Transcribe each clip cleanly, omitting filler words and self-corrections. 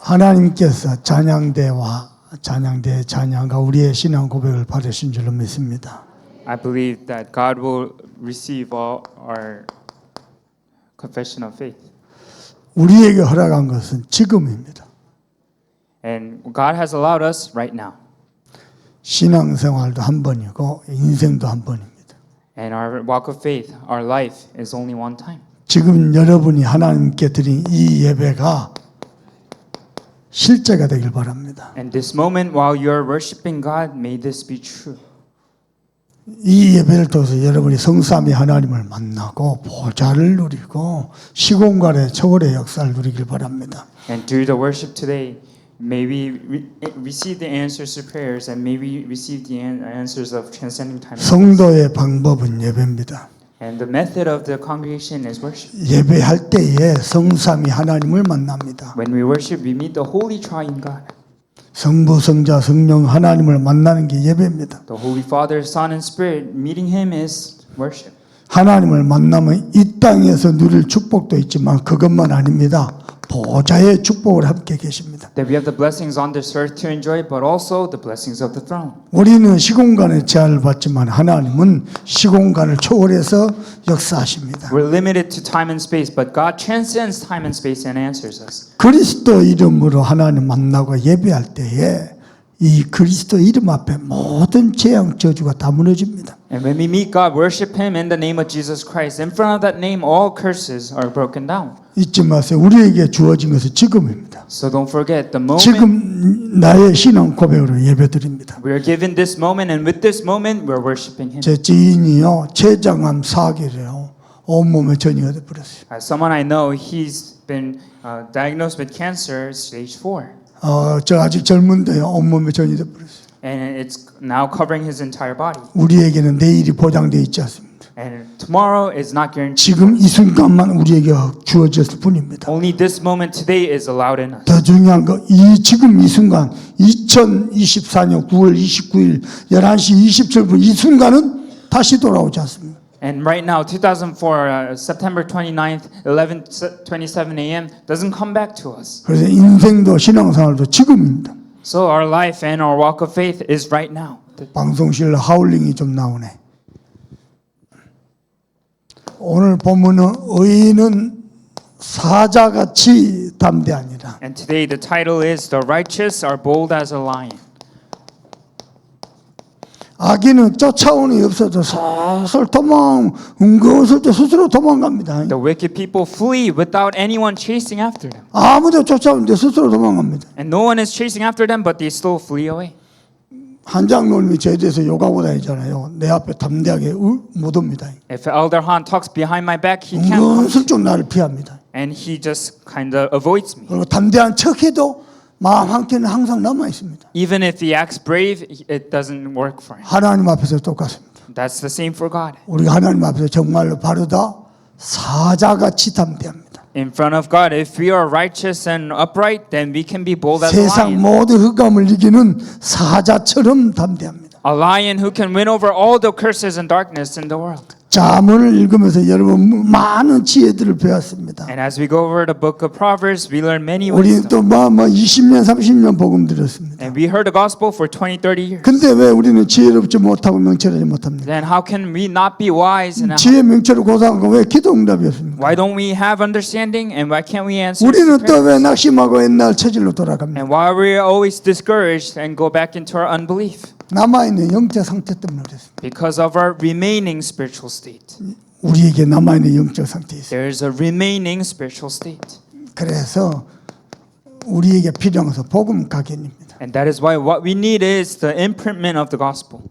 하나님께서 찬양대 찬양과 우리의 신앙 고백을 받으신 줄로 믿습니다. I believe that God will receive all our confession of faith. 우리에게 허락한 것은 지금입니다. And God has allowed us right now. 신앙생활도 한 번이고 인생도 한 번입니다. And our walk of faith, our life is only one time. 지금 여러분이 하나님께 드린 이 예배가 실제가 되길 바랍니다. And this moment while you're worshiping God, may this be true. 이 예배를 통해서 여러분이 성삼위 하나님을 만나고 보좌를 누리고 시공간의 초월의 역사를 누리길 바랍니다. And through the worship today, may we receive the answers to prayers and may we receive the answers of transcending time. 성도의 방법은 예배입니다. And the method of the congregation is worship. 예배할 때에 성삼위 하나님을 만납니다. When we worship, we meet the Holy Triune God. 성부, 성자, 성령 하나님을 만나는 게 예배입니다. The Holy Father, Son, and Spirit, meeting Him is worship. 하나님을 만나면 이 땅에서 누릴 축복도 있지만 그것만 아닙니다. 보좌의 축복을 함께 계십니다. That we have the blessings on this earth to enjoy, but also the blessings of the throne. 우리는 시공간의 제한을 받지만 하나님은 시공간을 초월해서 역사하십니다. We're limited to time and space, but God transcends time and space and answers us. 그리스도 이름으로 하나님 만나고 예배할 때에 이 그리스도 이름 앞에 모든 재앙 저주가 다 무너집니다. And when we meet God, worship Him in the name of Jesus Christ. In front of that name, all curses are broken down. 잊지 마세요. 우리에게 주어진 것은 지금입니다. So don't forget the moment. 지금 나의 신앙 고백으로 예배드립니다. We are given this moment, and with this moment, we're worshiping Him. 제 지인이요 췌장암 4기래요. 온몸에 전이가 돼버렸어요. As someone I know, he's been diagnosed with cancer, stage 4. 저 아직 젊은데요 온몸에 전이 돼버렸어요. And it's now covering his entire body. 우리에게는 내일이 보장되어 있지 않습니다. And tomorrow is not guaranteed. 지금 이 순간만 우리에게 주어졌을 뿐입니다. Only this moment today is allowed in us. 더 중요한 거 지금 이 순간 2024년 9월 29일 11시 27분 이 순간은 다시 돌아오지 않습니다. And right now, 2004, September 29th, 11:27 a.m. doesn't come back to us. 그래서 인생도 신앙생활도 지금입니다. So our life and our walk of faith is right now. 방송실 하울링이 좀 나오네. 오늘 본문은 의인은 사자같이 담대하니라. And today the title is The Righteous Are Bold as a Lion. 악인은 쫓아오니 없어도 슬슬 은거슬 때 스스로 도망갑니다. The wicked people flee without anyone chasing after them. 아무도 쫓아오는데 스스로 도망갑니다. And no one is chasing after them, but they still flee away. 한 장로님이 저에 대해서 욕하고 다니잖아요. 내 앞에 담대하게 못 옵니다. If Elder Han talks behind my back, he can't come. 은근슬쩍 나를 피합니다. And he just kind of avoids me. 그리고 담대한 척해도 마음 한켠에 항상 남아 있습니다. Even if he acts brave, it doesn't work for him. 하나님 앞에서 똑같습니다. That's the same for God. 우리가 하나님 앞에서 정말로 바르다 사자같이 담대합니다. In front of God, if we are righteous and upright, then we can be bold as a 세상 lion. 모든 흑암을 이기는 사자처럼 담대합니다. A lion who can win over all the curses and darkness in the world. 자문을 읽으면서 여러분 많은 지혜들을 배웠습니다. And as we go over the book of Proverbs, we learn many 우리는 wisdom. 또 20년 30년 복음 들었습니다. And we heard the gospel for 20, 30 years. 근데 왜 우리는 지혜롭지 못하고 명철하지 못합니까? Then how can we not be wise? And 지혜 명철을 고상한 거 왜 기도 응답이었습니까? why don't we have understanding? And why can't we answer? 우리는 또 prayer? 왜 낙심하고 옛날 체질로 돌아갑니까? And why are we always discouraged and go back into our unbelief? 남아있는 영적 상태 때문에 그랬습니다. Because of our remaining spiritual state. 우리에게 남아있는 영적 상태 있어요. There is a remaining spiritual state. 그래서 우리에게 필요한 것은 복음 각인입니다. And that is why what we need is the imprintment of the gospel.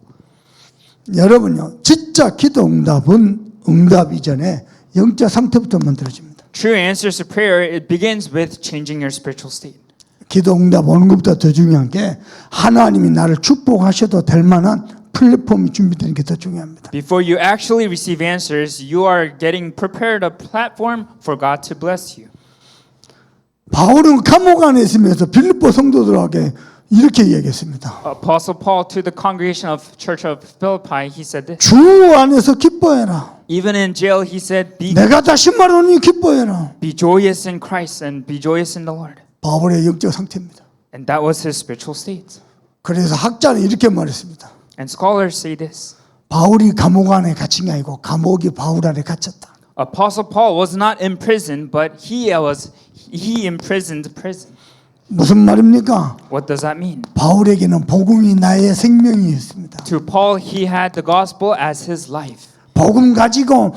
여러분요, 진짜 기도 응답 이전에 영적 상태부터 만들어집니다. True answers to prayer, it begins with changing your spiritual state. 기도 응답 오는 것보다 더 중요한 게 하나님이 나를 축복하셔도 될 만한 플랫폼이 준비되는 게 더 중요합니다. Before you actually receive answers, you are getting prepared a platform for God to bless you. 바울은 감옥 안에 있으면서 빌립보 성도들에게 이렇게 얘기했습니다. Apostle Paul to the congregation of Church of Philippi, he said this. 주 안에서 기뻐해라. Even in jail, he said, 내가 다시 말하노니 기뻐해라. be joyous in Christ and be joyous in the Lord. 바울의 영적 상태입니다. And that was his spiritual state. 그래서 학자는 이렇게 말했습니다. And scholars say this. 바울이 감옥 안에 갇힌 게 아니고 감옥이 바울 안에 갇혔다. Apostle Paul was not in prison, but he imprisoned prison. 무슨 말입니까? What does that mean? 바울에게는 복음이 나의 생명이었습니다. To Paul, he had the gospel as his life. 복음 가지고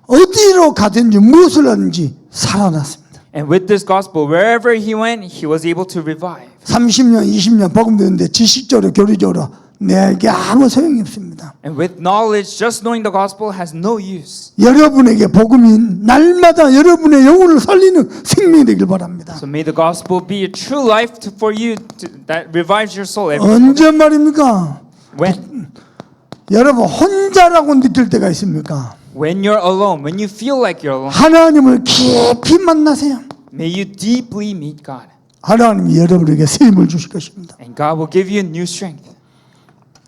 어디로 가든지 무엇을 하든지 살아났습니다. And with this gospel, wherever he went, he was able to revive. 30년, 20년 복음 듣는데 지식적으로 교리적으로 내게 아무 소용이 없습니다. And with knowledge, just knowing the gospel has no use. 여러분에게 복음이 날마다 여러분의 영혼을 살리는 생명이 되길 바랍니다. So may the gospel be a true life for you that revives your soul. 언제 말입니까? When 여러분 혼자라고 느낄 때가 있습니까? you're alone, when you feel like you're alone, 하나님을 깊이 만나세요. may you deeply meet God. 하나님이 여러분에게 새 힘을 주실 것입니다. And God will give you new strength.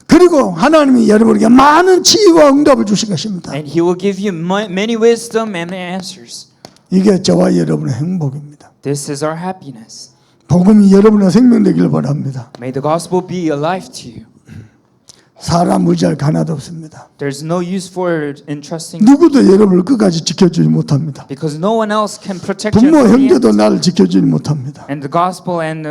그리고 하나님이 여러분에게 많은 지혜와 응답을 주실 것입니다. And He will give you many wisdom and answers. 이게 저와 여러분의 행복입니다. This is our happiness. 복음이 여러분의 생명 되길 바랍니다. May the gospel be a life to you. 사람 의지할 거 하나도 없습니다. There's no use for entrusting 누구도 여러분을 끝까지 지켜주지 못합니다. because no one else can protect you. 부모 until the 형제도 end. 나를 지켜주지 못합니다. And the gospel and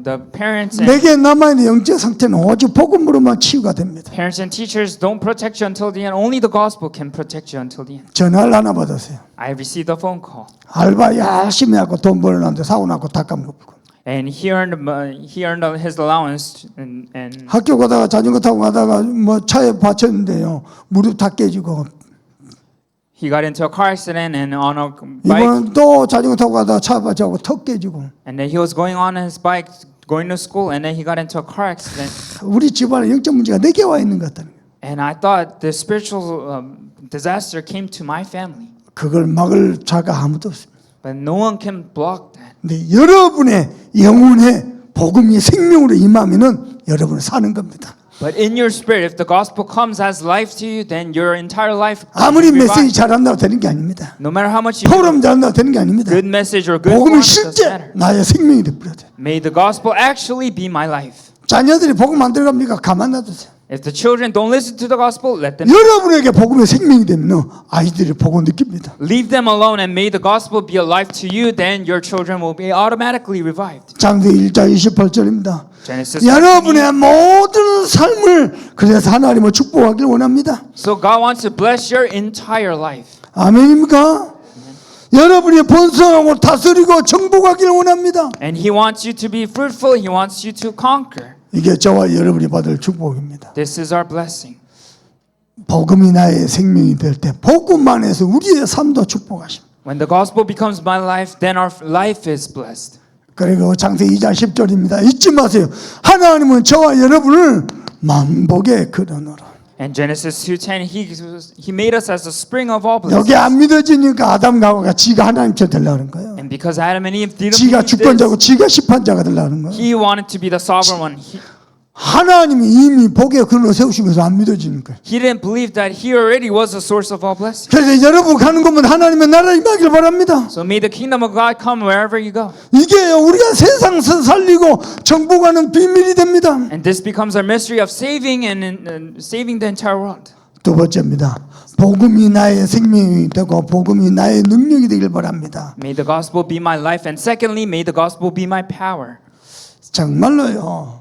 the parents and 내게 남아있는 영적 상태는 오직 복음으로만 치유가 됩니다. parents and teachers don't protect you until the end. Only the gospel can protect you until the end. 전화를 하나 받았어요. I received a phone call, 알바 열심히 하고 돈 벌어놨는데 사고 나고 다 까먹고. and he earned his allowance and 학교 가다가 자전거 타고 가다가 뭐 차에 받쳤는데요. 무릎 다 깨지고. he got into a car accident and on a bike. 이번 또 자전거 타고 가다가 차 받쳐고 턱 깨지고. And then he was going on his bike, going to school, and then he got into a car accident. 우리 집안에 영적 문제가 4개 와 있는 것 같다는 거예요. And I thought the spiritual disaster came to my family, 그걸 막을 자가 아무도 없습니다. but no one can block that. 근데 여러분의 영혼의 복음이 생명으로 임하면은 여러분은 사는 겁니다. But in your spirit, if the gospel comes as life to you, then your entire life 아무리 will be 메시지 revived. 잘한다고 되는 게 아닙니다. No matter how much you 포럼 잘한다고 되는 게 아닙니다. good message or good 복음이 form, it doesn't 실제 matter. 나의 생명이 되버려야 돼. May the gospel actually be my life. 자녀들이 복음 안 들어갑니까? 가만 놔두세요. If the children don't listen to the gospel, let them 여러분에게 복음의 생명이 되면 아이들이 복음 느낍니다. leave them alone, and may the gospel be a life to you. Then your children will be automatically revived. 창세기 1장 28절입니다. Genesis. 여러분의 모든 삶을 그래서 하나님을 축복하길 원합니다. So God wants to bless your entire life. 아멘입니까? 여러분이 번성하고 다스리고 정복하길 원합니다. And He wants you to be fruitful. He wants you to conquer. 이게 저와 여러분이 받을 축복입니다. This is our blessing. 복음이 나의 생명이 될 때 복음만 해서 우리의 삶도 축복하십니다. When the gospel becomes my life, then our life is blessed. 그리고 창세기 2장 10절입니다. 잊지 마세요. 하나님은 저와 여러분을 만복의 근원으로. And Genesis 2:10, He made us as the spring of all blessings. 여기 안 믿어지니까 아담과 하와가 지가 하나님처럼 되려는 거예요. And because Adam and Eve didn't 지가 believe 주권자고 this, 지가 심판자가 되려는 거예요. He wanted to be the sovereign one. 하나님이 이미 복의 근원을 세우시면서 안 믿어지는 거예요. He didn't believe that He already was the source of all blessings. 그래서 여러분 가는 곳은 하나님의 나라를 임하길 바랍니다. So may the kingdom of God come wherever you go. 이게 우리가 세상에서 살리고 정복하는 비밀이 됩니다. And this becomes our mystery of saving and saving the entire world. 두 번째입니다. 복음이 나의 생명이 되고 복음이 나의 능력이 되길 바랍니다. May the gospel be my life. And secondly, may the gospel be my power. 정말로요.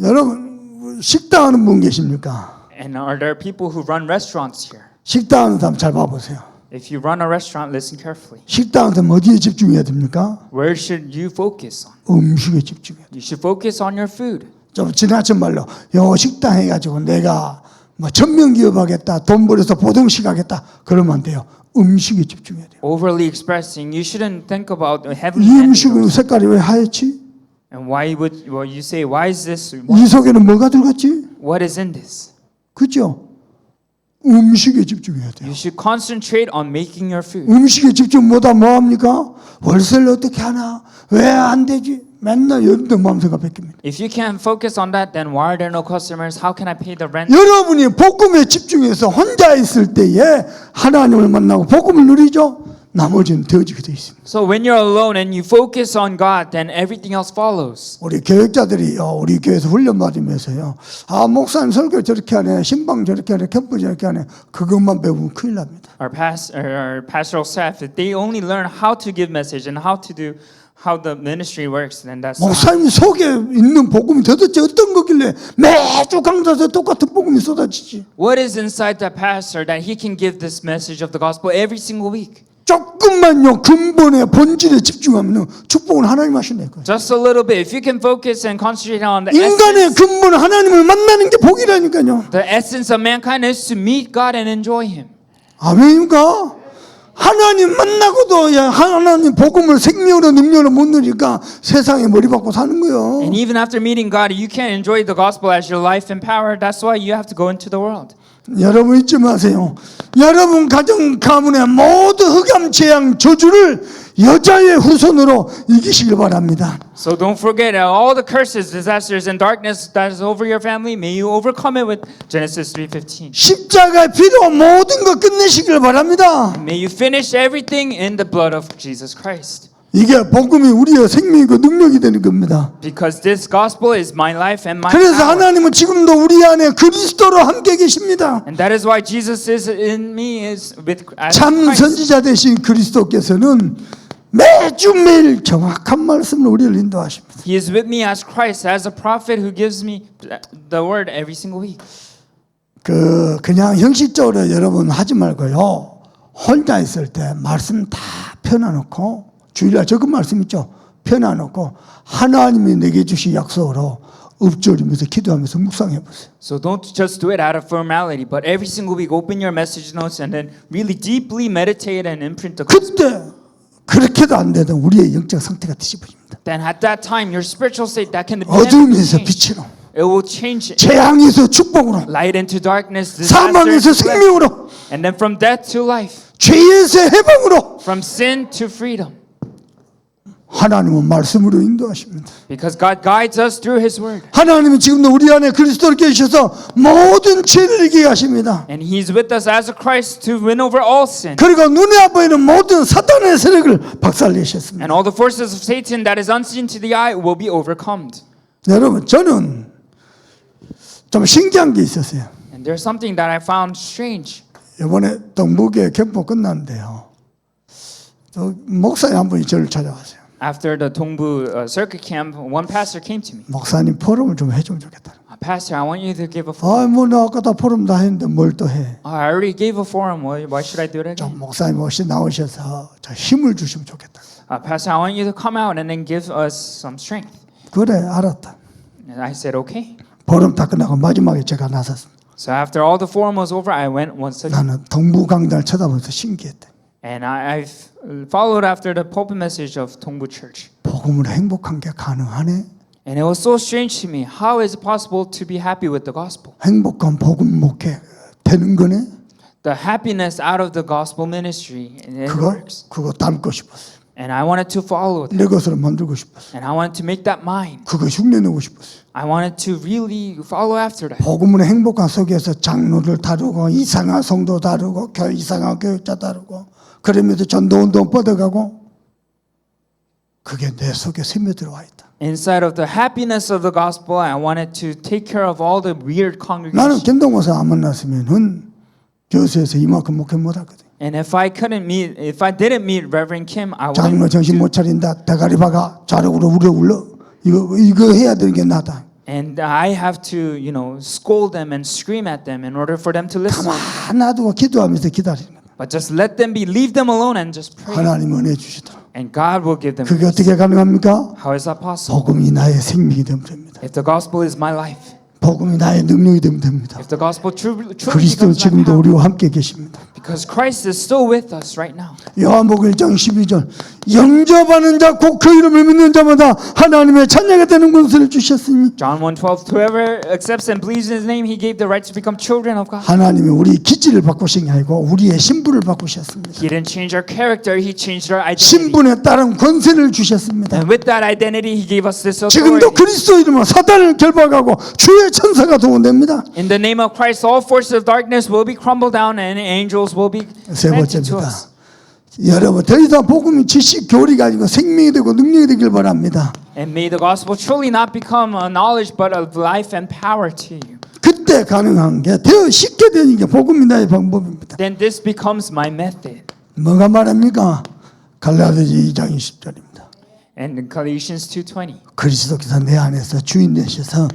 여러분 식당 하는 분 계십니까? And are there people who run restaurants here? 식당 하는 사람 잘 봐보세요. If you run a restaurant, listen carefully. 식당 하는 사람 어디에 집중해야 됩니까? Where should you focus on? 음식에 집중해야 돼요. You should focus on your food. 좀 지나친 말로 요 식당 해가지고 내가 뭐 천명 기업하겠다, 돈 벌어서 보동식 하겠다 그러면 안 돼요. 음식에 집중해야 돼요. Overly expressing, you shouldn't think about 이 heavenly 음식은 angels. 색깔이 왜 하얗지? And why would you say, why is this? 이 속에는 뭐가 들어갔지? What is in this? 그죠? 음식에 집중해야 돼요. You should concentrate on making your food. 음식에 집중 못하면 뭐합니까? 월세를 어떻게 하나? 왜 안 되지? 맨날 여러분들 마음새가 뺏깁니다. If you can't focus on that, then why are there no customers? How can I pay the rent? 여러분이 복음에 집중해서 혼자 있을 때에 하나님을 만나고 복음을 누리죠. 나머지는 되어지게 되어 있습니다. So when you're alone and you focus on God, then everything else follows. 우리 교육자들이 우리 교회에서 훈련 받으면서요. 목사님 설교 저렇게 하네, 신방 저렇게 하네, 캠프 저렇게 하네. 그것만 배우면 큰일 납니다. Our pastoral staff, if they only learn how to give message and how the ministry works, then that's 목사님 속에 있는 복음이 도대체 어떤 거길래 매주 강좌에서 똑같은 복음이 쏟아지지? what is inside that pastor that he can give this message of the gospel every single week. 조금만요 근본의 본질에 집중하면 축복은 하나님 하시네. Just a little bit. If you can focus and concentrate on the 인간의 essence, 근본 하나님을 만나는 게 복이라니까요. the essence of mankind is to meet God and enjoy Him. 아멘인가? 하나님 만나고도 하나님 복음을 생명으로 능력으로 못 누리니까 세상에 머리 박고 사는 거요. And even after meeting God, you can't enjoy the gospel as your life and power. That's why you have to go into the world. 여러분 잊지 마세요. 여러분 가정 가문의 모든 흑암 재앙 저주를 여자의 후손으로 이기시길 바랍니다. So don't forget all the curses, disasters, and darkness that is over your family. May you overcome it with Genesis 3:15. 십자가의 피로 모든 것 끝내시길 바랍니다. May you finish everything in the blood of Jesus Christ. 이게 복음이 우리의 생명이고 능력이 되는 겁니다. Because this gospel is my life and my 그래서 power. 하나님은 지금도 우리 안에 그리스도로 함께 계십니다. And that is why Jesus is in me is with as 참 Christ. 선지자 되신 그리스도께서는 매주매일 정확한 말씀으로 우리를 인도하십니다. He is with me as Christ, as a prophet who gives me the word every single week. 그냥 형식적으로 여러분 하지 말고요. 혼자 있을 때 말씀 다 펴놔놓고 주일날 적은 말씀 있죠. 펴놔놓고 하나님이 내게 주신 약속으로 읊조리면서 기도하면서 묵상해 보세요. So don't just do it out of formality, but every single week open your message notes and then really deeply meditate and imprint the gospel. 그때 그렇게도 안 되던 우리의 영적 상태가 뒤집어집니다. Then at that time, your spiritual state that can be 어둠에서 changed. 빛으로, It will change 재앙에서 축복으로, light into darkness, 사망에서 disaster into life, 생명으로, and then from death to life, 죄에서 해방으로 from sin to freedom. 하나님은 말씀으로 인도하십니다. Because God guides us through His Word. 하나님은 지금도 우리 안에 그리스도를 계셔서 모든 죄를 이기게 하십니다. And He's with us as a Christ to win over all sin. 그리고 눈에 안 보이는 모든 사탄의 세력을 박살내셨습니다. And all the forces of Satan that is unseen to the eye will be overcome. 여러분 저는 좀 신기한 게 있었어요. And there's something that I found strange. 이번에 동북에 캠프 끝났는데요. 저 목사님 한 분이 저를 찾아왔어요. After the Dongbu circuit camp, one pastor came to me. 목사님 포럼을 좀 해주면 좋겠다. Pastor, I want you to give a forum. 나 아까 다 포럼 다 했는데 뭘 또 해? I already gave a forum. Why should I do it 좀 again? 목사님 혹시 나오셔서 저 힘을 주시면 좋겠다. Pastor, I want you to come out and then give us some strength. 그래 알았다. And I said, okay. 포럼 다 끝나고 마지막에 제가 나섰습니다. So after all the forum was over, I went once again. 나는 동부 강단을 쳐다보면서 신기했대. And I've followed after the pulpit message of Dongbu Church. 복음으로 행복한 게 가능하네. And it was so strange to me. How is it possible to be happy with the gospel? 행복한 복음 목회 되는 거네. The happiness out of the gospel ministry, and it works. 그거 닮고 싶었어요. And I wanted to follow it. 내 것으로 만들고 싶었어요. And I wanted to make that mine. 그거 흉내내고 싶었어요. I wanted to really follow after that. 복음의 행복한 속에서 장로를 다루고 이상한 성도 다루고 이상한 교육자 다루고 그러면서 전도운동 뻗어가고 그게 내 속에 스며들어와 있다. Inside of the happiness of the gospel, I wanted to take care of all the weird 나는 congregations. 김동호사 안 만났으면은 교수에서 이만큼 목회 못하거든. And if I didn't meet Reverend Kim, I 장로 wouldn't. 정신 못 차린다. 대가리 박아. 자력으로 울어. 이거 해야 되는 게 나다. And I have to, scold them and scream at them in order for them to listen. 가만 놔두고 기도하면서 기다리는 거야. But just let them leave them alone and just pray. 하나님 은혜 주시더라. And God will give them 그게 grace. 어떻게 가능합니까? How is that possible? 복음이 나의 생명이 되면 됩니다. If the gospel is my life. 복음이 나의 능력이 되면 됩니다. If the gospel truly 그리스도는 becomes my 지금도 power. 우리와 함께 계십니다. Because Christ is still with us right now. 요한복음 1장 12절 영접하는 자 곧 그 이름을 믿는 자마다 하나님의 자녀가 되는 권세를 주셨으니 John 1:12. Whoever accepts and believes in His name, He gave the right to become children of God. 하나님이 우리 기질을 바꾸신 게 아니고 우리의 신분을 바꾸셨습니다. He didn't change our character; He changed our identity. 신분에 따른 권세를 주셨습니다. And with that identity, He gave us this 지금도 authority. 그리스도 이름으로 사단을 결박하고 주의 천사가 동원됩니다. In the name of Christ, all forces of darkness will be crumbled down, and angels will be 세 granted to 번째입니다. us. 여러분 더 이상 복음이 지식 교리가 아니고 생명이 되고 능력이 되길 바랍니다. And may the gospel truly not become a knowledge but a life and power to you. 그때 가능한 게 더 쉽게 되는 게 복음이 나의 방법입니다. Then this becomes my method. 뭐가 말합니까? 갈라디아서 2장 20절입니다. And in Galatians 2:20. 그리스도께서 내 안에서 주인 되셔서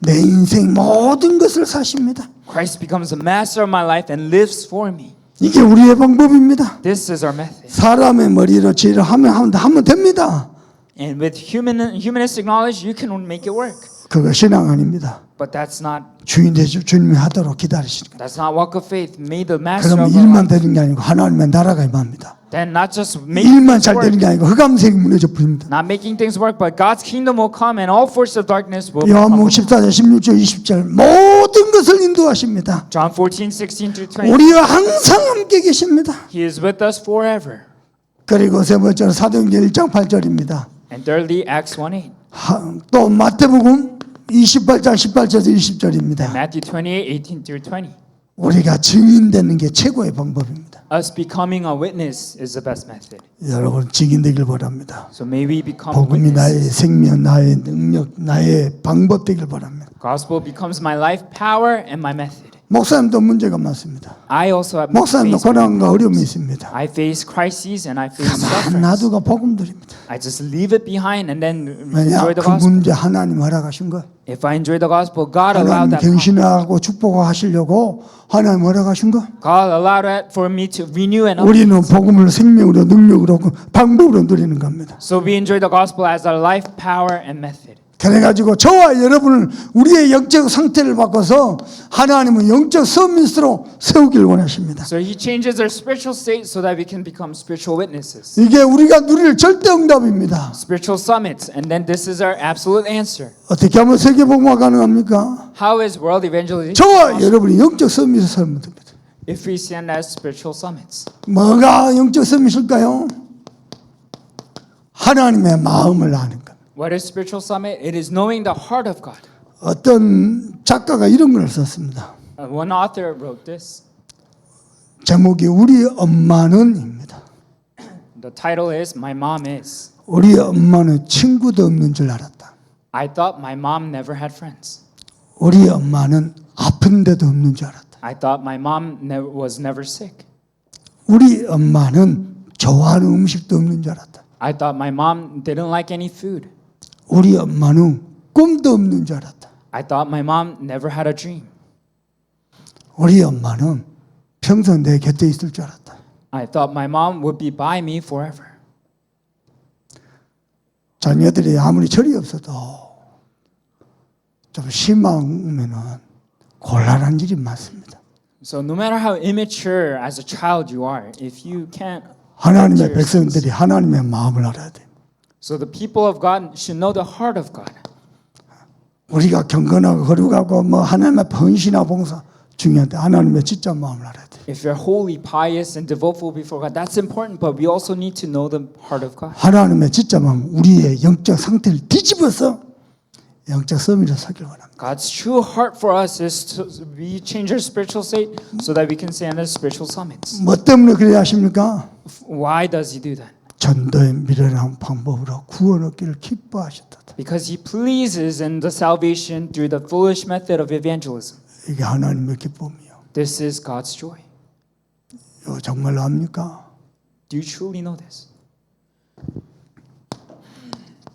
내 인생 모든 것을 사십니다. Christ becomes the master of my life and lives for me. 이게 우리의 방법입니다. This is our method. 사람의 머리로 지혜를 하면 됩니다. And with humanistic knowledge, you can make it work. 그거 신앙 아닙니다. But that's not 주인 되시 주님이 하도록 기다리시는 거예요. that's not walk of faith. May the master 그러면 of our 일만 life. 되는 게 아니고 하나님의 나라가 임합니다. Then not just making 일만 things 잘 되는 work, 게 아니고 흑암색이 무너져 버립니다. not making things work, but God's kingdom will come and all forces of darkness will become. 요한복음 14장 16절 20절 모든 것을 인도하십니다. John 14:16-20. 우리와 항상 함께 계십니다. He is with us forever. 그리고 세 번째로 사도행전 1장 8절입니다. And thirdly, Acts 1:8. 또 마태복음 28장 18절에서 20절입니다. Matthew 28:18-20. 우리가 증인되는 게 최고의 방법입니다. Us becoming a witness is the best method. 여러분 증인되길 바랍니다. So may we become 복음이 나의 witnesses. 생명, 나의 능력, 나의 방법 되길 바랍니다. Gospel becomes my life power and my method. 목사님도 문제가 많습니다. I also have 목사님도 faced many 고난과 어려움이 problems. 있습니다. I face crises and I face 가만 suffering. 놔두가 복음 드립니다. I just leave it behind and then 왜냐 enjoy the 그 gospel. 문제 하나님 허락하신 거예요. If I enjoy the gospel, God allowed 하나님 that. 경신하고 축복하시려고 하나님 허락하신 거. God allowed it for me to renew and 우리는 update. 복음을 생명으로 능력으로 방법으로 누리는 겁니다. So we enjoy the gospel as our life, power, and method. 그래가지고 저와 여러분을 우리의 영적 상태를 바꿔서 하나님은 영적 서밋으로 세우길 원하십니다. So He changes our spiritual state so that we can become spiritual witnesses. 이게 우리가 누릴 절대응답입니다. Spiritual summits, and then this is our absolute answer. 어떻게 하면 세계복음화 가능합니까? How is world evangelization 저와 possible? 여러분이 영적 서밋을 세우면 됩니다. If we stand as spiritual summits? 뭐가 영적 서밋일까요? 하나님의 마음을 아는 것. What is spiritual summit? It is knowing the heart of God. 어떤 작가가 이런 걸 썼습니다. One author wrote this. 제목이 우리 엄마는입니다. The title is My Mom Is. 우리 엄마는 친구도 없는 줄 알았다. I thought my mom never had friends. 우리 엄마는 아픈 데도 없는 줄 알았다. I thought my mom was never sick. 우리 엄마는 좋아하는 음식도 없는 줄 알았다. I thought my mom didn't like any food. 우리 엄마는 꿈도 없는 줄 알았다. I thought my mom never had a dream. 우리 엄마는 평생 내 곁에 있을 줄 알았다. I thought my mom would be by me forever. 자녀들이 아무리 철이 없어도 좀 심하면은 곤란한 일이 많습니다. So no matter how immature as a child you are, if you can't 하나님의 백성들이 하나님의 마음을 알아야 돼. So the people of God should know the heart of God. 우리가 경건하고 거룩하고 뭐 하나님의 헌신하고 봉사 중요한데 하나님의 진짜 마음을 알아야 돼. If you're holy, pious, and devoteful before God, that's important, but we also need to know the heart of God. 하나님의 진짜 마음, 우리의 영적 상태를 뒤집어서 영적 서밋을 서길 원합니다. God's true heart for us is to we change our spiritual state so that we can stand as spiritual summits. 뭐 때문에 그래야 하십니까? Why does He do that? 전도의 미련한 방법으로 구원 얻기를 기뻐하셨다. Because He pleases in the salvation through the foolish method of evangelism. 이게 하나님의 기쁨이요. This is God's joy. 이거 정말로 압니까? Do you truly know this?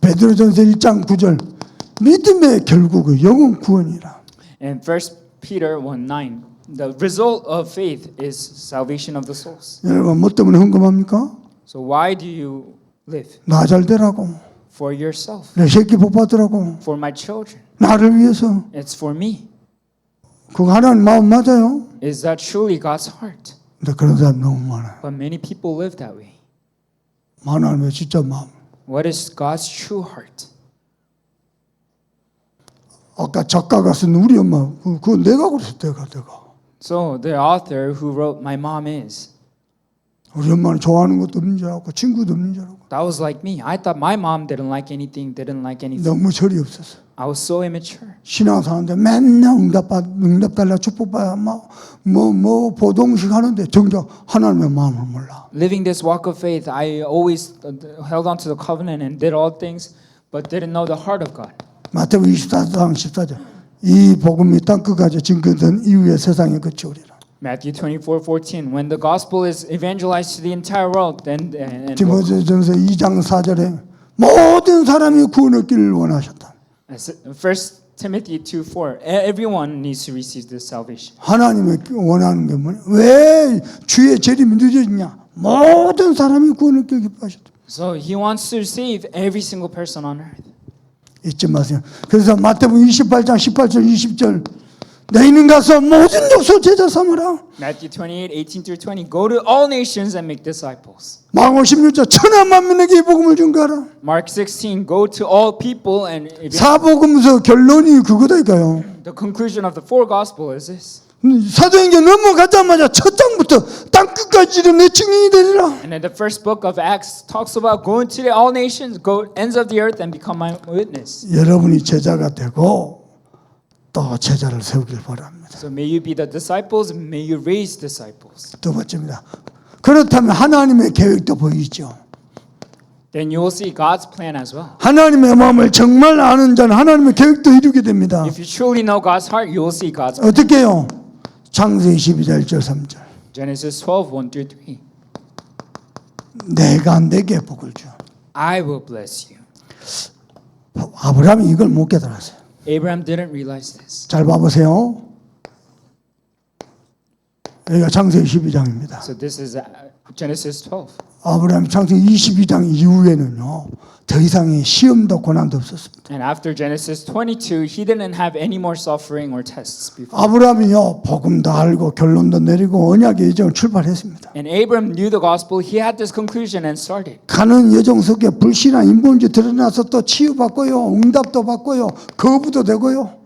베드로전서 1장 9절 믿음의 결국은 영혼 구원이라. In 1 Peter 1:9, the result of faith is salvation of the souls. 여러분 뭐 때문에 헌금합니까? So why do you live? 나 잘 되라고, For yourself, 내 새끼 복 받으라고, for my children. 나를 위해서. It's for me. 그거 하나님 마음 맞아요? Is that truly God's heart? 근데 그런 사람 너무 많아요. But many people live that way. 하나님의 진짜 마음. What is God's true heart? 아까 작가가 쓴 우리 엄마 그거 내가 그랬어. 내가 So the author who wrote My Mom Is, 우리 엄마는 좋아하는 것도 없는 줄 알고 친구도 없는 줄 알고 That was like me. I thought my mom didn't like anything, didn't like anything. 너무 철이 없었어. I was so immature. 신앙사는데 맨날 응답 달라 축복받아 뭐 보동식 하는데 정작 하나님의 마음을 몰라. Living this walk of faith, I always held on to the covenant and did all things, but didn't know the heart of God. 마태복음 24장 14절 이 복음이 땅끝까지 증거된 이후에 세상에 그치우리라. Matthew 24:14. When the gospel is evangelized to the entire world, then 디모데전서 2장 4절에 모든 사람이 구원을 얻기를 원하셨다. 1 Timothy 2:4. Everyone needs to receive this salvation. 하나님의 원하는 게 뭐냐? 왜 주의 재림이 늦어지냐? 모든 사람이 구원을 얻기를 기뻐하셨다. So he wants to save every single person on earth. 잊지 마세요. 그래서 마태복음 28장 18절 20절 너희는 가서 모든 족속 제자 삼으라. Matthew 28:18-20. Go to all nations and make disciples. 마가복음 16절 천하 만민에게 이 복음을 전가하라. Mark 16. Go to all people and 사복음서 결론이 그거다니까요. the conclusion of the four gospel is this. 사도행전 넘어가자마자 첫 장부터 땅 끝까지 이르는 내 증인이 되리라. And then the first book of Acts talks about going to all nations, go ends of the earth and become my witness. 여러분이 제자가 되고 또 제자를 세우길 바랍니다. So may you be the disciples, may you raise disciples. 두 번째입니다. 그렇다면 하나님의 계획도 보이죠. Then you will see God's plan as well. 하나님의 마음을 정말 아는 자는 하나님의 계획도 이루게 됩니다. If you truly know God's heart, you will see God's plan. 어떻게 해요? 창세기 12장 1절 3절 Genesis 12:1-3. 내가 내게 복을 줘. I will bless you. 아브라함이 이걸 못 깨달았어요. Abraham didn't realize this. 잘 봐보세요. 여기가 창세기 12장입니다. So this is Genesis 12. 아브라함 창세기 22장 이후에는요 더 이상의 시험도 고난도 없었습니다. And after Genesis 22, he didn't have any more suffering or tests before. 아브라함이요 복음도 알고 결론도 내리고 언약의 여정을 출발했습니다. And Abram knew the gospel. He had this conclusion and started. 가는 여정 속에 불신한 인본주의 드러나서 또 치유받고요 응답도 받고요 거부도 되고요.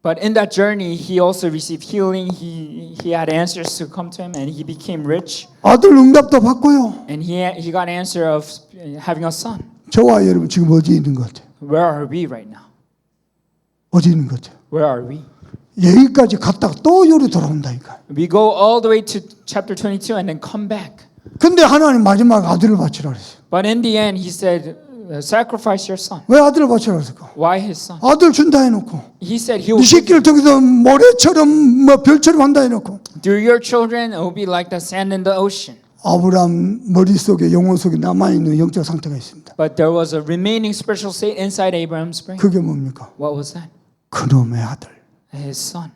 But in that journey, he also received healing. He had answers to come to him, and he became rich. 아들 응답도 받고요. And he got answer of having a son. 저와 여러분 지금 어디 있는 것 같아요? Where are we right now? 어디 있는 것 같아요? Where are we? 여기까지 갔다가 또 요리 돌아온다니까. We go all the way to chapter 22 and then come back. 근데 하나님 마지막 아들을 바치라 그랬어요. But in the end, he said, sacrifice your son. 왜 아들을 바치라 그랬을까? Why his son? 아들 준다 해놓고 He said he 네 will 새끼를 통해서 모래처럼 뭐 별처럼 한다 해놓고 through your children, it will be like the sand in the ocean. 아브라함 머릿속에 영혼 속에 남아있는 영적 상태가 있습니다. But there was a remaining spiritual state inside Abraham's brain. 그게 뭡니까? What was that? 그놈의 아들. His son.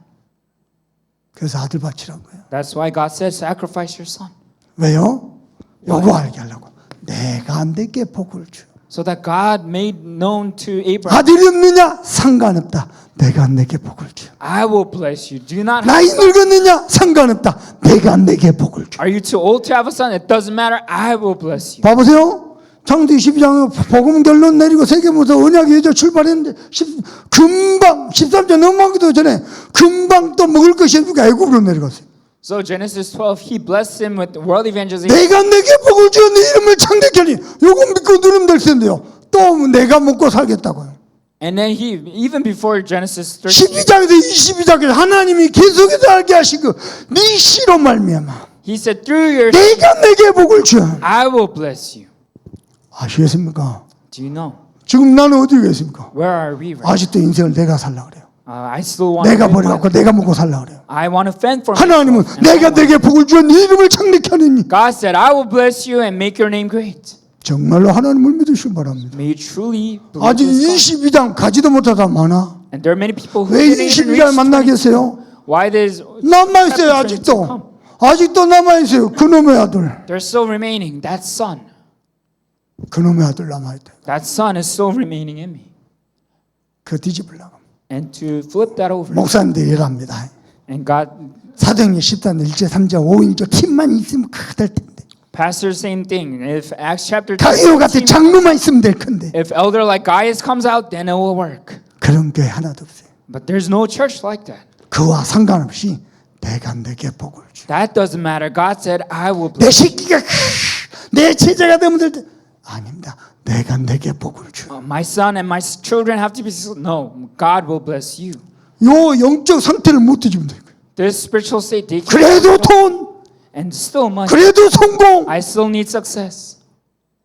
그래서 아들 바치라는 거예요. That's why God said, sacrifice your son. 왜요? 요거 알게 하려고. 내가 내게 복을 줘. So that God made known to Abraham, 아들이 없느냐? 상관없다. 내가 내게 복을 줘. I will bless you. Do not have 나이 늙었느냐? 상관없다. 내가 내게 복을 줘. Are you too old to have a son? It doesn't matter. I will bless you. 봐보세요. 창세기 12장에 복음 결론 내리고 세계부터 언약의 여정 출발했는데 금방 13절 넘어가기도 전에 금방 또 먹을 것이 없으니까 애굽으로 내려갔어요. So Genesis 12, he blessed him with world evangelization. 내가 내게 복을 주어 네 이름을 창대하니 요거 믿고 누르면 될 텐데요. 또 내가 먹고 살겠다고요. And then he, even before Genesis 13, 12장에서 22장에 하나님이 계속해서 알게 하시고 네 씨로 말미암아 he said, through your 내가 내게 복을 줘. I will bless you. 아시겠습니까? Do you know? 지금 나는 어디 계십니까? Where are we right 아직도 인생을 내가 살라 그래요. I still want 내가 to live my 버려갖고 내가 먹고 살라 그래요. I want to fend for 하나님은 myself. And 내가 내게 복을 주어 네 이름을 창대케 하느니 God said, I will bless you and make your name great. 정말로 하나님을 믿으시기 바랍니다. May you truly believe 아직 this God. 22장 가지도 못하다 많아. And there are many people who 왜 didn't even 22장 reach 만나겠어요? 22. Why there's 남아있어요. chapter 22 come? 아직도 남아있어요. 그놈의 아들. They're still remaining. That son. 그놈의 아들 남아있다. That son is still remaining in me. 그 뒤집으려고. And to flip that over. 목사님들 일합니다. And God, 사도행전 14장 1절 3절 5인조 팀만 있으면 될 텐데. pastor, same thing. If Acts chapter 가이오 같은 2, 장로만 있으면 될 건데. if elder like Gaius comes out, then it will work. 그런 교회 하나도 없어요. But there's no church like that. 그와 상관없이 내가 내게 복을 주. That doesn't matter. God said, I will 내 bless 새끼가 내 제자가 되면 될 때 아닙니다. 내가 내게 복을 주. you. My son and my children have to be. No, God will bless you. 요 영적 상태를 못 뒤집으면 돼요. This spiritual state, they can't 그래도 돈, and still money. 그래도 성공, I still need success.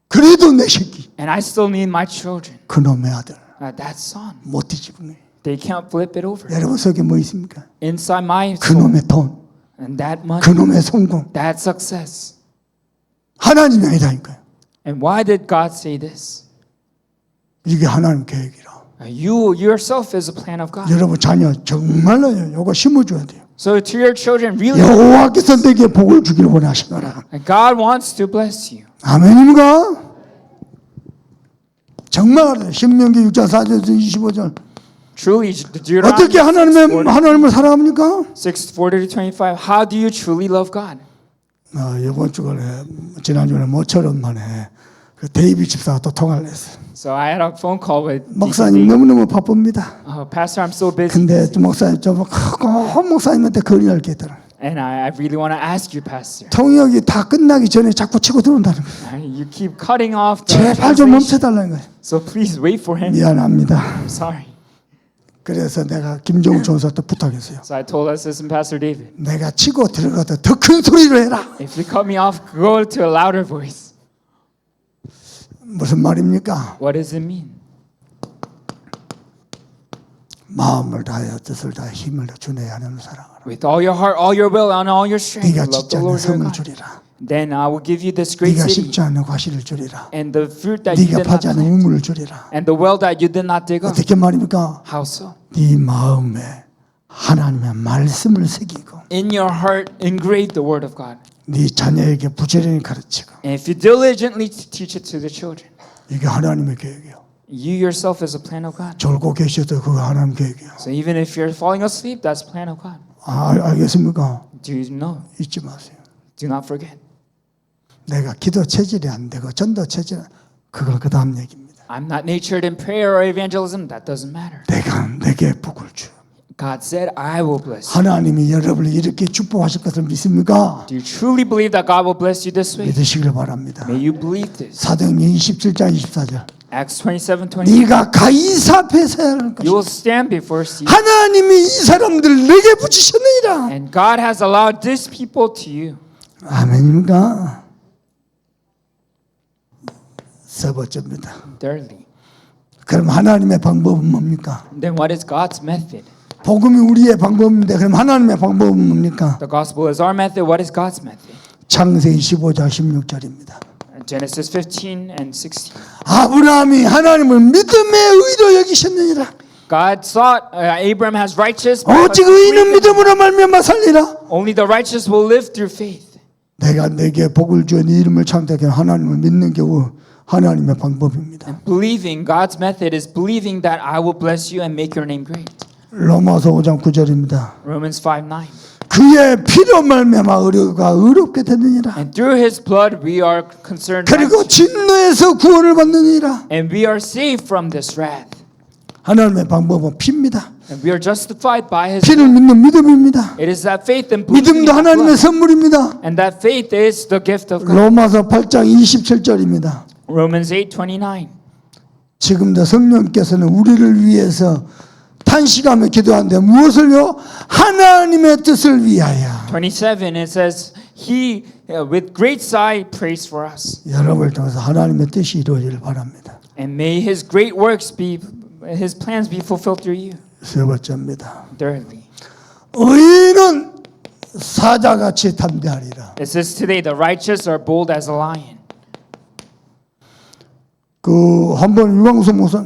그래도 내 새끼, And I still need my children. 그놈의 아들 That son, 못 뒤집으면 돼요. they can't flip it over. 여러분 속에 뭐 있습니까? Inside my soul, 그놈의 돈, and that money, 그놈의 성공. that success. 하나님이 아니라니까요. And why did God say this? 이게 하나님 계획이라. You yourself is a plan of God. 여러분 자녀 정말로요. 요거 심어줘야 돼요. So to your children, really, 여호와께서 내게 복을 주기를 원하시노라. God wants to bless you. 아멘입니까? 정말 신명기 6장 4절에서 25절 Truly, 어떻게 하나님을 사랑합니까? 6:40-25. How do you truly love God? 이번 주간에 지난주에 모처럼 만에 그 데이비 집사가 또 통화를 했어요. So I had a phone call with 목사님 너무너무 바쁩니다. Pastor, I'm so busy. 근데 목사님 좀 목사님한테 건의할 게 있더라. And I really want to ask you, Pastor. 통역이 다 끝나기 전에 자꾸 치고 들어온다는 거예요. You keep cutting off the 제발 좀 translation. 멈춰달라는 거예요. So please wait for him. 미안합니다. I'm sorry. 그래서 내가 김종우 전사한테 부탁했어요. So I told Assistant Pastor David, 내가 치고 들어가다 더 큰 소리로 해라. if you cut me off, go to a louder voice. 무슨 말입니까? What does it mean? 마음을 다하여 뜻을 다하여 힘을 준해야 하는 사랑하라. With all your heart, all your will, and all your strength, 네가 love 짓지 the 않는 Lord your 성을 God. 주리라. Then I will give you this great 네가 city 심지 않는 과실을 주리라. and the fruit that you 네가 did not 파지 않는 plant 우물을 주리라. and the well that you did not dig up. 어떻게 말입니까? How so? 네 마음에 하나님의 말씀을 새기고 In your heart, engrave the word of God. 네 자녀에게 부지런히 가르치고 And if you diligently teach it to the children, 이게 하나님의 계획이에요. you yourself is a plan of God. 졸고 계셔도 그거 하나님 계획이에요. So even if you're falling asleep, that's a plan of God. 알겠습니까? Do you know? 잊지 마세요. Do not forget. 내가 기도 체질이 안 되고 전도 체질 그건 그 다음 얘기입니다. I'm not natured in prayer or evangelism. That doesn't matter. 내가 내게 복을 주. God said, I will bless you. 하나님이 여러분을 이렇게 축복하실 것을 믿습니까? Do you truly believe that God will bless you this way? 믿으시길 바랍니다. May you believe this. 사도행전 27장 24절. Acts 27:20. 네가 가이사 앞에 서야 하는 You will 것이다. stand before Caesar. 하나님이 이 사람들 내게 붙이셨느니라. And God has allowed this people to you. 아멘입니까? 세 번째입니다. Thirdly, 그럼 하나님의 방법은 뭡니까? then what is God's method? 복음이 우리의 방법인데 그럼 하나님의 방법은 뭡니까? The gospel is our method. What is God's method? 창세기 15장 16절입니다. Genesis 15 and 16. 아브라함이 하나님을 믿음의 의로 여기셨느니라. God thought Abraham has righteous. because 오직 he 의인은 believed in him. 믿음으로 말미암아 살리라. Only the righteous will live through faith. 내가 내게 복을 주어 네 이름을 창대하게 하나님을 믿는 게 하나님의 방법입니다. Believing, God's method is believing that I will bless you and make your name great. 로마서 5장 9절입니다. Romans 5:9. 그의 피로 말미암아 의로가 의롭게 되느니라. And through His blood we are concerned. 그리고 진노에서 구원을 받느니라. And we are saved from this wrath. 하나님의 방법은 피입니다. And we are justified by His. 피를 믿는 믿음입니다. It is that faith and believing. 믿음도 in 하나님의 blood. 선물입니다. And that faith is the gift of God. 로마서 8장 27절입니다. Romans 8:29. 지금도 성령께서는 우리를 위해서 탄식하며 기도하는데 무엇을요? 하나님의 뜻을 위하여. 27 it says He with great sigh prays for us. 여러분을 통해서 하나님의 뜻이 이루어지길 바랍니다. And may His great works be His plans be fulfilled through you. 세 번째입니다. Thirdly, 의인은 사자같이 담대하리라. it says today the righteous are bold as a lion. 그 한번 유광수 목사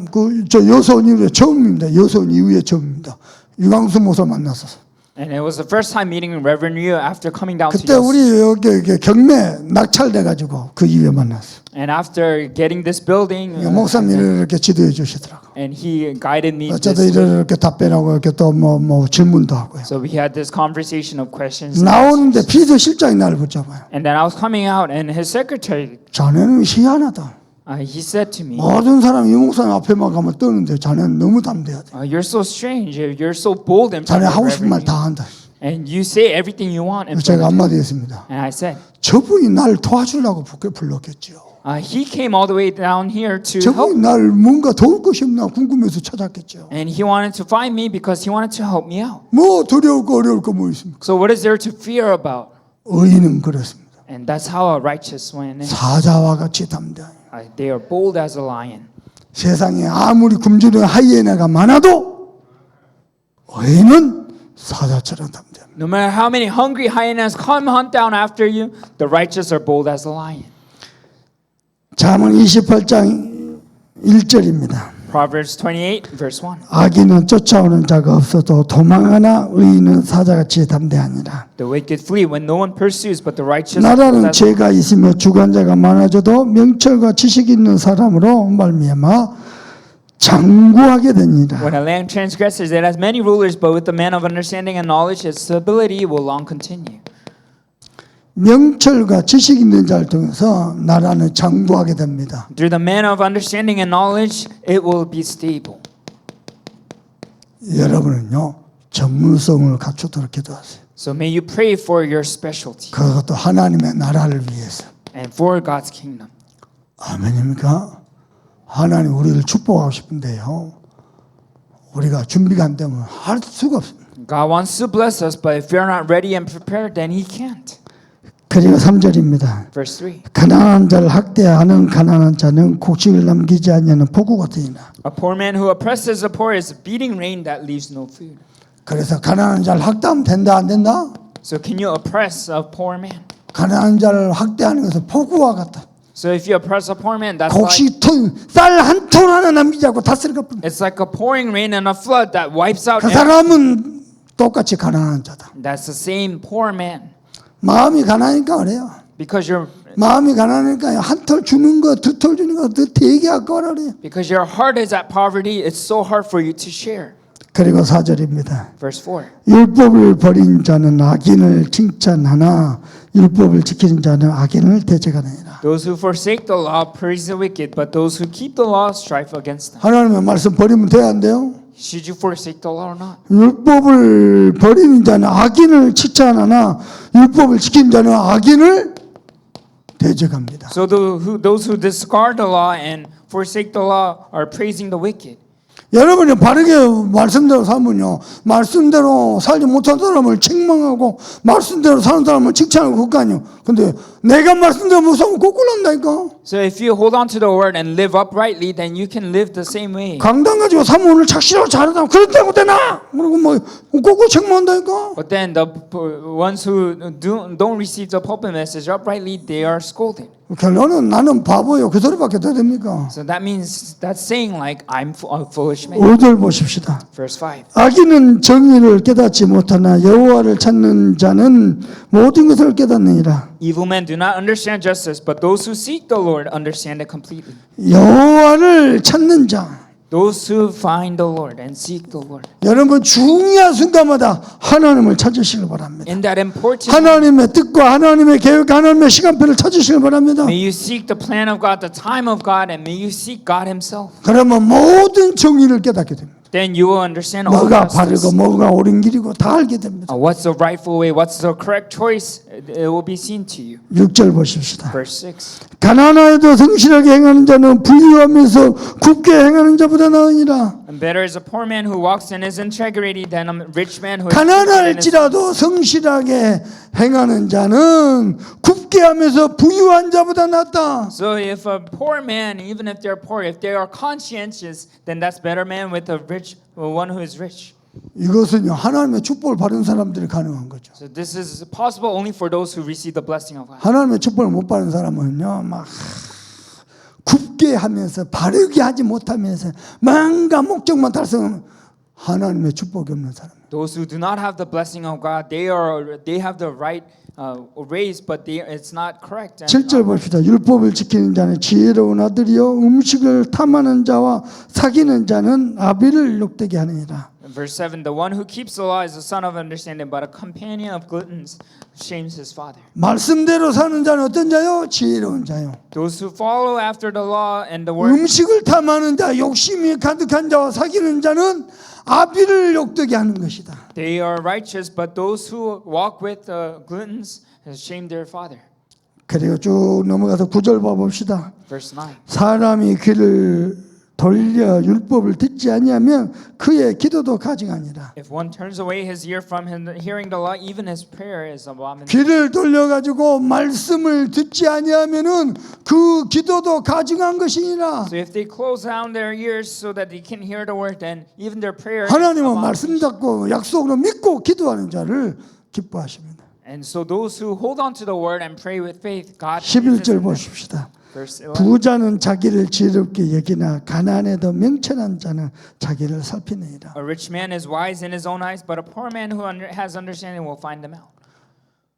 저 여서원 이후에 처음입니다. 여서원 이후에 처음입니다. 유광수 목사 만났었어. And it was the first time meeting Reverend Yu after coming down 그때 to us. 우리 여기 경매 낙찰돼 가지고 그 이후에 만났어. And after getting this building, 목사님이 이렇게 지도해 주시더라고. and he guided me. 어쩌다 This way. 이렇게 답변하고 이렇게 또 뭐 질문도 하고요. So we had this conversation of questions. 나오는데 비서실장이 나를 붙잡아요. And then I was coming out, and his secretary, 자네는 희한하다. he said to me, 모든 사람이 이 목사님 앞에만 가면 떠는데 자네는 너무 담대하다. "You're so strange. You're so bold and 자네 하고 proud, 싶은 말 Reverend 다 Yu. 한다. And you say everything you want. In 제가 front of 한마디 him. 했습니다. And I said, 저분이 날 도와주려고 불렀겠죠. he came all the way down here to 저분이 help. 날 뭔가 도울 것이 없나 궁금해서 찾았겠죠. And he wanted to find me because he wanted to help me out. 뭐 두려울 거 어려울 거 뭐 있습니까? So what is there to fear about? 의인은 그렇습니다. And that's how a righteous one is. 사자와 같이 담대하여. They are bold as a lion. 세상에 아무리 굶주린 하이에나가 많아도 의인은 사자처럼 담대합니다. No matter how many hungry hyenas come hunt down after you, the righteous are bold as a lion. 잠언 28장 1절입니다. Proverbs 28 verse 1. 악인은 쫓아오는 자가 없어도 도망하나 의인은 사자같이 담대하니라. The wicked flee when no one pursues, but the righteous. 나라는 죄가 있으며 주관자가 많아져도 명철과 지식이 있는 사람으로 말미암아 장구하게 되니라. When a land transgresses, it has many rulers, but with the man of understanding and knowledge, its stability will long continue. 명철과 지식 있는 자를 통해서 나라는 장구하게 됩니다. Through the man of understanding and knowledge, it will be stable. 여러분은요 전문성을 갖추도록 기도하세요. So may you pray for your specialty 그것도 하나님의 나라를 위해서. and for God's kingdom. 아멘입니까? 하나님 우리를 축복하고 싶은데요. 우리가 준비가 안 되면 할 수가 없습니다. God wants to bless us, but if you're not ready and prepared, then He can't. 그리고 3절입니다. Verse 3. 가난한 자를 학대하는 가난한 자는 곡식을 남기지 않는 폭우 같으니라. A poor man who oppresses the poor is beating rain that leaves no food. 그래서 가난한 자를 학대하면 된다 안 된다? So can you oppress a poor man? 가난한 자를 학대하는 것은 폭우와 같다. So if you oppress a poor man, that's like 곡식 쌀 한 톤 하나 남기지 않고 다 쓸 것뿐. it's like a pouring rain and a flood that wipes out 그 everything. 사람은 똑같이 가난한 자다. That's the same poor man. 마음이 가난하니까 그래요. Because your 마음이 가난하니까 한 털 주는 거, 두 털 주는 거 되게 아까워라 그래요. because your heart is at poverty, it's so hard for you to share. 그리고 4절입니다. Verse 4. 율법을 버린 자는 악인을 칭찬하나 율법을 지키는 자는 악인을 대적하느니라. Those who forsake the law praise the wicked, but those who keep the law strive against them. 하나님의 말씀 버리면 돼야 안 돼요? Should you forsake the law or not? 율법을 버리는 자는 악인을 칭찬하나 율법을 지키는 자는 악인을 대적합니다. So those who discard the law and forsake the law are praising the wicked. 여러분이 바르게 말씀대로 살면요, 말씀대로 살지 못한 사람을 책망하고 말씀대로 사는 사람을 칭찬하고 그거 아니요. 근데 내가 말씀대로 못 살면 거꾸로 한다니까. So if you hold on to the word and live uprightly, then you can live the same way. 강단 가지고 사모를 착실하고 잘하다 그랬다고 되나? 그리고 뭐 거꾸로 책망한다니까. But then the ones who don't receive the pulpit message uprightly, they are scolded. 결론은 나는 바보요. 그 소리밖에 더 됩니까? So that means that's saying like I'm a foolish man. 5절 보십시다. Verse 5. 악인은 정의를 깨닫지 못하나 여호와를 찾는 자는 모든 것을 깨닫느니라. Evil men do not understand justice, but those who seek the Lord understand it completely. 여호와를 찾는 자. Those who find the Lord and seek the Lord. 여러분 중요한 순간마다 하나님을 찾으시길 바랍니다. In that important 하나님의 뜻과 하나님의 계획, 하나님의 시간표를 찾으시길 바랍니다. may you seek the plan of God, the time of God, and may you seek God Himself. 그러면 모든 정의를 깨닫게 됩니다. Then you will understand all 뭐가 justice. 바르고 뭐가 옳은 길이고 다 알게 됩니다. What's the rightful way? What's the correct choice? It will be seen to you. 6절 보십시다. Verse 6. 가난하여도 성실하게 행하는 자는 부유하면서 굽게 행하는 자보다 나으니라. And better is a poor man who walks in his integrity than a rich man who is crooked in his 가난할지라도 성실하게 행하는 자는 굽게 하면서 부유한 자보다 낫다. So if a poor man, even if they're poor, if they are conscientious, then that's better man with a rich, one who is rich. 이것은요 하나님의 축복을 받은 사람들이 가능한 거죠. So this is possible only for those who receive the blessing of God. 하나님의 축복을 못 받은 사람은요 막 굽게 하면서 바르게 하지 못하면서 뭔가 목적만 달성하면 하나님의 축복이 없는 사람. Those who do not have the blessing of God, they have the right ways, but it's not correct. And, 7절 봅시다. 율법을 지키는 자는 지혜로운 아들이요 음식을 탐하는 자와 사귀는 자는 아비를 욕되게 하느니라. Verse 7, the one who keeps the law is the son of understanding, but a companion of gluttons shames his father. 말씀대로 사는 자는 어떤 자요? 지혜로운 자요. Those who follow after the law and the word, 음식을 탐하는 자, 욕심이 가득한 자와 사귀는 자는 아비를 욕되게 하는 것이다. They are righteous, but those who walk with gluttons shame their father. 그리고 쭉 넘어가서 9절 봐봅시다. Verse 9. 사람이 귀를 돌려 율법을 듣지 아니하면 그의 기도도 가증하니라. If one turns away his ear from him hearing the law, even his prayer is abomination. 귀를 돌려가지고 말씀을 듣지 아니하면은 그 기도도 가증한 것이니라. So if they close down their ears so that they can hear the word, then even their prayer is 하나님은 말씀 abomination. 잡고 약속으로 믿고 기도하는 자를 기뻐하십니다. And so those who hold on to the word and pray with faith, God pleases 11절 them. 보십시다. Verse 11. 부자는 자기를 지혜롭게 여기나 가난해도 명철한 자는 자기를 살피느니라. A rich man is wise in his own eyes, but a poor man who has understanding will find them out.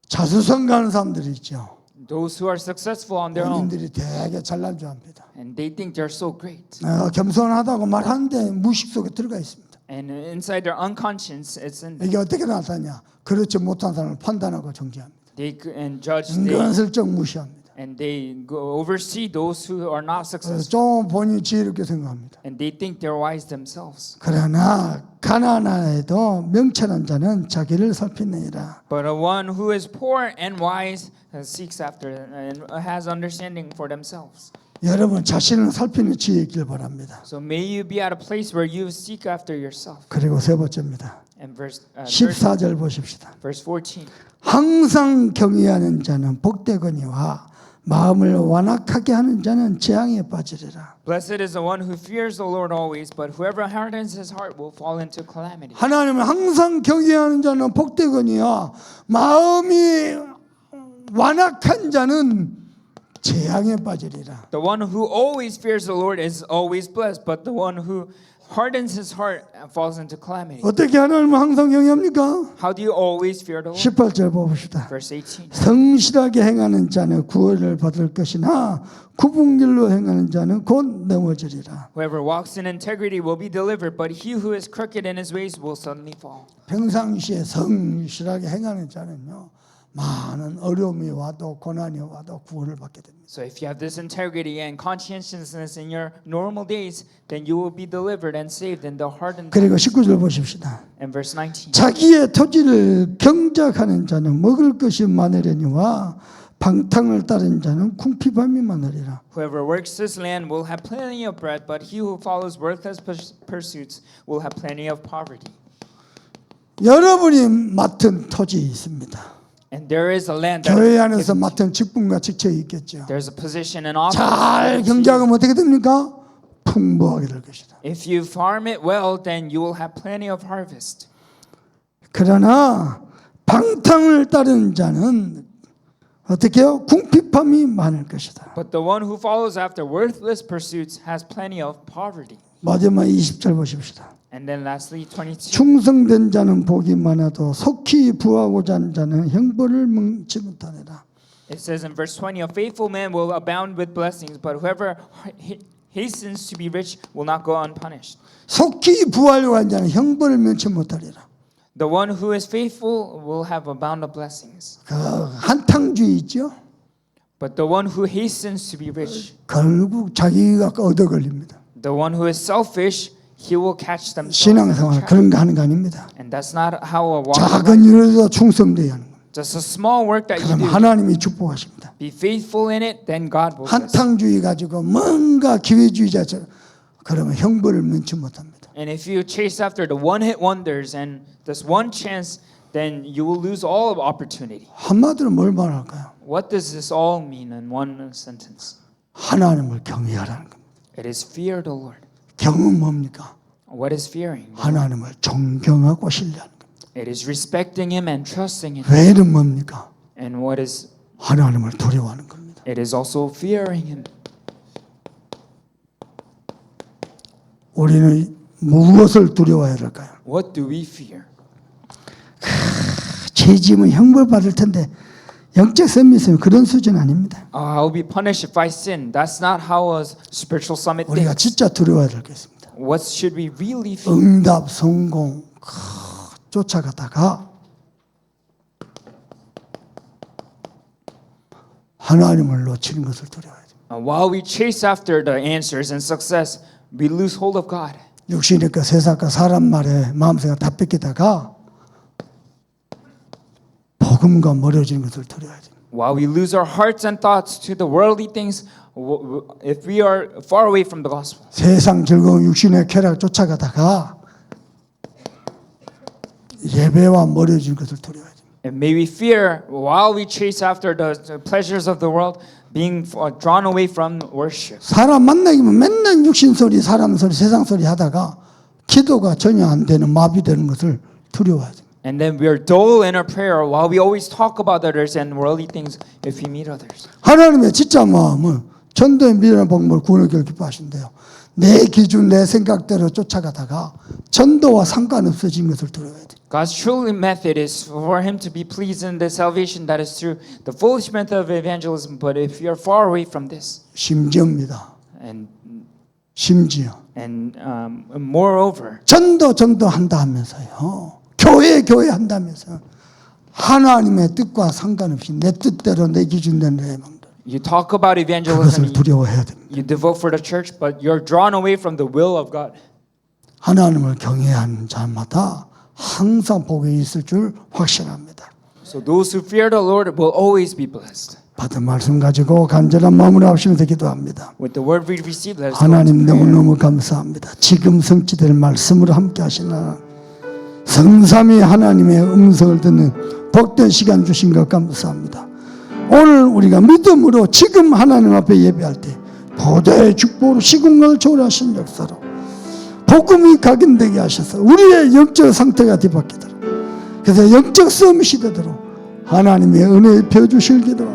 자수성가하는 사람들이 있죠. Those who are successful on their own, 본인들이 되게 잘난 줄 압니다. and they think they're so great. 겸손하다고 말하는데 무식 속에 들어가 있습니다. And inside their unconscious, it's in 이게 어떻게 나타나냐? 그렇지 못한 사람을 판단하고 정죄합니다. and judge they, 은근슬쩍 무시합니다. and they go oversee those who are not successful, 좀 본인이 지혜롭게 생각합니다. and they think they're wise themselves. 그러나 가난하여도 명철한 자는 자기를 살피느니라. But a one who is poor and wise seeks after and has understanding for themselves. 여러분 자신을 살피는 지혜 있길 바랍니다. So may you be at a place where you seek after yourself. 그리고 세 번째입니다. And verse 14절 보십시다. 14. 항상 경외하는 자는 복되거니와 마음을 완악하게 하는 자는 재앙에 빠지리라. Blessed is the one who fears the Lord always, but whoever hardens his heart will fall into calamity. 하나님을 항상 경외하는 자는 복되거니와 마음이 완악한 자는 재앙에 빠지리라. The one who always fears the Lord is always blessed, but the one who hardens his heart falls into calamity. 어떻게 하나님을 항상 경외합니까? How do you always fear the Lord? 18절 봅시다. Verse 18. 성실하게 행하는 자는 구원을 받을 것이나 구분길로 행하는 자는 곧 넘어지리라. Whoever walks in integrity will be delivered, but he who is crooked in his ways will suddenly fall. 평상시에 성실하게 행하는 자는요 많은 어려움이 와도 고난이 와도 구원을 받게 됩니다. So if you have this integrity and conscientiousness in your normal days, then you will be delivered and saved in the hardened 그리고 times. 19절 보십시다. And verse 19. 자기의 토지를 경작하는 자는 먹을 것이 많으려니와 방탕을 따른 자는 궁핍함이 많으리라. Whoever works his land will have plenty of bread, but he who follows worthless pursuits will have plenty of poverty. 여러분이 맡은 토지 있습니다. And there is a land that 교회 안에서 맡은 직분과 직책이 있겠죠. there's a position and office. 잘 경작하면 어떻게 됩니까? 풍부하게 될 것이다. If you farm it well, then you will have plenty of harvest. 그러나 방탕을 따르는 자는 어떻게 해요? 궁핍함이 많을 것이다. But the one who follows after worthless pursuits has plenty of poverty. 마지막 20절 보십시다. And then lastly, 22. 충성된 자는 복이 많아도 속히 부하고자 하는 자는 형벌을 먹지 못하느라. It says in verse 20, a faithful man will abound with blessings, but whoever hastens to be rich will not go unpunished. 속히 부하려고 하는 자는 형벌을 면치 못하리라. The one who is faithful will have abound of blessings. 그 한탕주의 있죠. But the one who hastens to be rich, 결국 자기가 얻어 걸립니다. the one who is selfish, he will catch themselves. 신앙생활 그런 거 하는 거 아닙니다. And that's not how a walk. 작은 일에도 충성돼야 하는 겁니다. Just a small work that you 그럼 do. 하나님이 축복하십니다. Be faithful in it, then God will bless. 한탕주의 가지고 뭔가 기회주의자처럼 그러면 형벌을 면치 못합니다. And if you chase after the one-hit wonders and this one chance, then you will lose all of opportunity. 한마디로 뭘 말할까요? What does this all mean in one sentence? 하나님을 경외하라는 겁니다. It is fear the Lord. 경은 뭡니까? What is fearing? 하나님을 존경하고 신뢰하는 겁니다. It is respecting Him and trusting in Him. 외는 뭡니까? And what is? 하나님을 두려워하는 겁니다. It is also fearing Him. 우리는 무엇을 두려워해야 할까요? What do we fear? 죄지으면 형벌 받을 텐데 영적 선미는 그런 수준 아닙니다. I will be punished if I sin. That's not how a spiritual summit 우리가 thinks. 진짜 두려워해야 될 것입니다. What should we really fear? 응답 성공 쫓아가다가 하나님을 놓치는 것을 두려워해야 됩니다. While we chase after the answers and success, we lose hold of God. 육신이니까 세상과 사람 말에 마음생각 다 뺏기다가 복음과 멀어지는 것을 두려워야지. While we lose our hearts and thoughts to the worldly things, if we are far away from the gospel, 세상 즐거운 육신의 쾌락 쫓아가다가 예배와 멀어지는 것을 두려워야지. and may we fear while we chase after the pleasures of the world, being drawn away from worship. 사람 만나기면 맨날 육신 소리, 사람 소리, 세상 소리 하다가 기도가 전혀 안 되는 마비되는 것을 두려워하죠. And then we are dull in our prayer while we always talk about others and worldly things if we meet others. 하나님의 진짜 마음은 전도의 미련한 복음을 구원을 기뻐하신대요. 내 기준, 내 생각대로 쫓아가다가 전도와 상관없어진 것을 두려워야 돼. God's true method is for Him to be pleased in the salvation that is through the foolish method of evangelism. But if you are far away from this, 심지어입니다. 심지어 and moreover, 전도한다 하면서요. 교회 한다면서 하나님의 뜻과 상관없이 내 뜻대로 내 기준대로 내 마음대로 you talk about evangelism, 그것을 두려워해야 됩니다. you devote for the church, but you're drawn away from the will of God. 하나님을 경외하는 자마다 항상 복이 있을 줄 확신합니다. So those who fear the Lord will always be blessed. 받은 말씀 가지고 간절한 마음으로 합심해서 기도합니다. With the word we receive, let us 하나님 너무너무 감사합니다. 지금 성취될 말씀으로 함께 하시나 성삼위 하나님의 음성을 듣는 복된 시간 주신 것 감사합니다. 오늘 우리가 믿음으로 지금 하나님 앞에 예배할 때 보좌의 축복으로 시공간을 초월하신 역사로 복음이 각인되게 하셔서 우리의 영적 상태가 뒤바뀌도록 그래서 영적 싸움이 시대도록 하나님의 은혜에 펴주실 기도